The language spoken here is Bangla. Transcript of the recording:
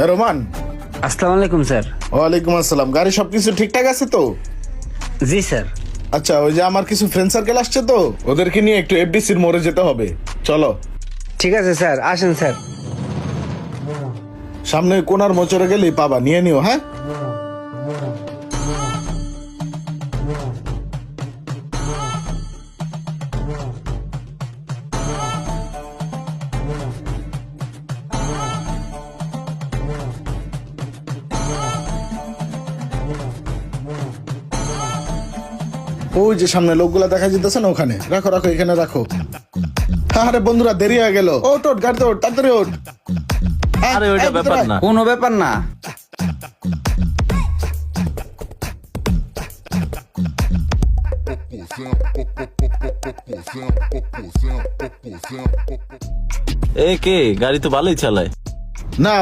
রোমান। আসসালামু আলাইকুম স্যার। ওয়ালাইকুম আসসালাম। গাড়ি সবকিছু ঠিকঠাক আছে তো? জি স্যার। আচ্ছা, ওই যে আমার কিছু ফ্রেন্ড সার্কেল আসছে তো, ওদেরকে নিয়ে একটু এফডিসির মোড়ে যেতে হবে। চলো। ঠিক আছে স্যার, আসেন স্যার। সামনে কোনার মোচরে গেলেই পাবা, নিয়ে নিও। হ্যাঁ, ওই যে সামনে লোকগুলা দেখা যেতেছে না, ওখানে রাখো রাখো, এখানে রাখো। আরে বন্ধুরা, দেরি হয়ে গেল। ও টোট, গাড়িতে ওঠ, তাড়াতাড়ি ওঠ। আরে ওইটা ব্যাপার না। কোনো ব্যাপার না। এ কে? গাড়ি তো ভালোই চালায়। না,